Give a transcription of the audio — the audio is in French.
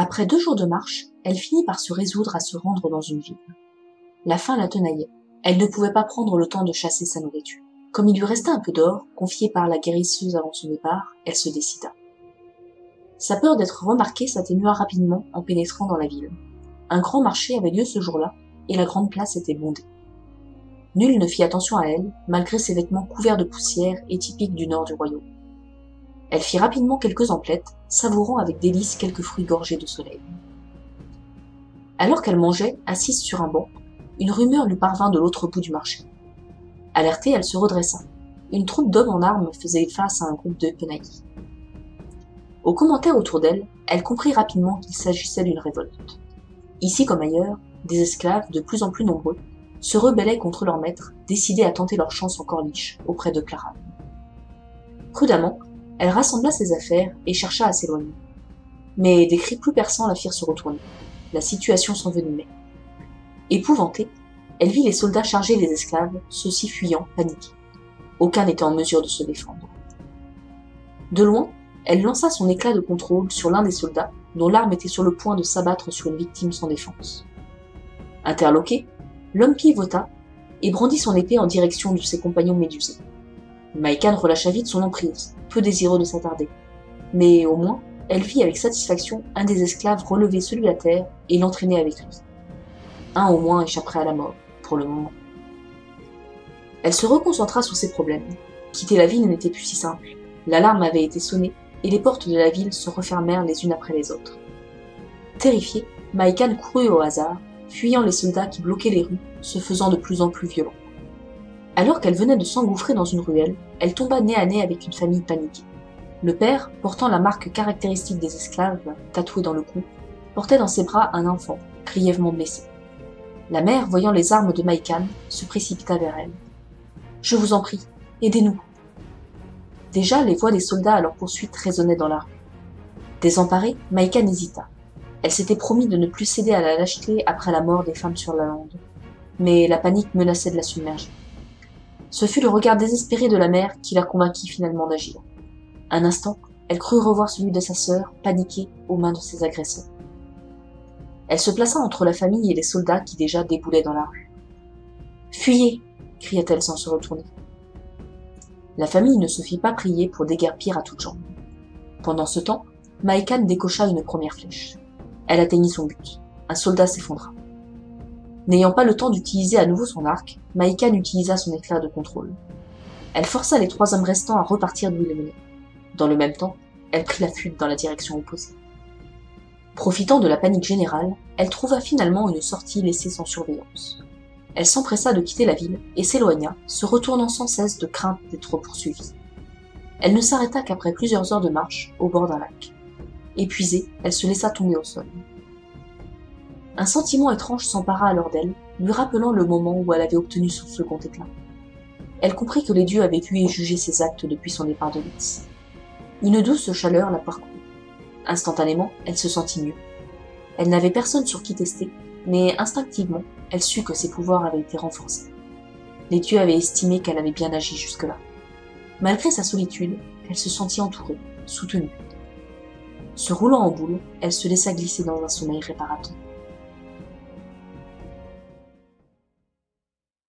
Après 2 jours de marche, elle finit par se résoudre à se rendre dans une ville. La faim la tenaillait. Elle ne pouvait pas prendre le temps de chasser sa nourriture. Comme il lui restait un peu d'or, confié par la guérisseuse avant son départ, elle se décida. Sa peur d'être remarquée s'atténua rapidement en pénétrant dans la ville. Un grand marché avait lieu ce jour-là, et la grande place était bondée. Nul ne fit attention à elle, malgré ses vêtements couverts de poussière et typiques du nord du royaume. Elle fit rapidement quelques emplettes, savourant avec délice quelques fruits gorgés de soleil. Alors qu'elle mangeait, assise sur un banc, une rumeur lui parvint de l'autre bout du marché. Alertée, elle se redressa. Une troupe d'hommes en armes faisait face à un groupe de penaillis. Aux commentaires autour d'elle, elle comprit rapidement qu'il s'agissait d'une révolte. Ici comme ailleurs, des esclaves, de plus en plus nombreux, se rebellaient contre leur maître, décidés à tenter leur chance en corniche auprès de Clara. Prudemment, elle rassembla ses affaires et chercha à s'éloigner. Mais des cris plus perçants la firent se retourner. La situation s'envenimait. Épouvantée, elle vit les soldats charger les esclaves, ceux-ci fuyant, paniqués. Aucun n'était en mesure de se défendre. De loin, elle lança son éclat de contrôle sur l'un des soldats, dont l'arme était sur le point de s'abattre sur une victime sans défense. Interloqué, l'homme pivota et brandit son épée en direction de ses compagnons médusés. Maïkan relâcha vite son emprise, peu désireux de s'attarder. Mais au moins, elle vit avec satisfaction un des esclaves relever celui à terre et l'entraîner avec lui. Un au moins échapperait à la mort, pour le moment. Elle se reconcentra sur ses problèmes. Quitter la ville n'était plus si simple. L'alarme avait été sonnée, et les portes de la ville se refermèrent les unes après les autres. Terrifiée, Maïkan courut au hasard, fuyant les soldats qui bloquaient les rues, se faisant de plus en plus violents. Alors qu'elle venait de s'engouffrer dans une ruelle, elle tomba nez à nez avec une famille paniquée. Le père, portant la marque caractéristique des esclaves, tatouée dans le cou, portait dans ses bras un enfant, grièvement blessé. La mère, voyant les armes de Maïkan, se précipita vers elle. « Je vous en prie, aidez-nous !» Déjà, les voix des soldats à leur poursuite résonnaient dans la rue. Désemparée, Maïkan hésita. Elle s'était promis de ne plus céder à la lâcheté après la mort des femmes sur la lande. Mais la panique menaçait de la submerger. Ce fut le regard désespéré de la mère qui la convainquit finalement d'agir. Un instant, elle crut revoir celui de sa sœur, paniquée, aux mains de ses agresseurs. Elle se plaça entre la famille et les soldats qui déjà déboulaient dans la rue. « Fuyez !» cria-t-elle sans se retourner. La famille ne se fit pas prier pour déguerpir à toutes jambes. Pendant ce temps, Maïkan décocha une première flèche. Elle atteignit son but. Un soldat s'effondra. N'ayant pas le temps d'utiliser à nouveau son arc, Maïkan utilisa son éclair de contrôle. Elle força les 3 hommes restants à repartir d'où ils venaient. Dans le même temps, elle prit la fuite dans la direction opposée. Profitant de la panique générale, elle trouva finalement une sortie laissée sans surveillance. Elle s'empressa de quitter la ville et s'éloigna, se retournant sans cesse de crainte d'être poursuivie. Elle ne s'arrêta qu'après plusieurs heures de marche, au bord d'un lac. Épuisée, elle se laissa tomber au sol. Un sentiment étrange s'empara alors d'elle, lui rappelant le moment où elle avait obtenu son second éclat. Elle comprit que les dieux avaient vu et jugé ses actes depuis son départ de Lys. Une douce chaleur la parcourut. Instantanément, elle se sentit mieux. Elle n'avait personne sur qui tester, mais instinctivement, elle sut que ses pouvoirs avaient été renforcés. Les dieux avaient estimé qu'elle avait bien agi jusque-là. Malgré sa solitude, elle se sentit entourée, soutenue. Se roulant en boule, elle se laissa glisser dans un sommeil réparateur.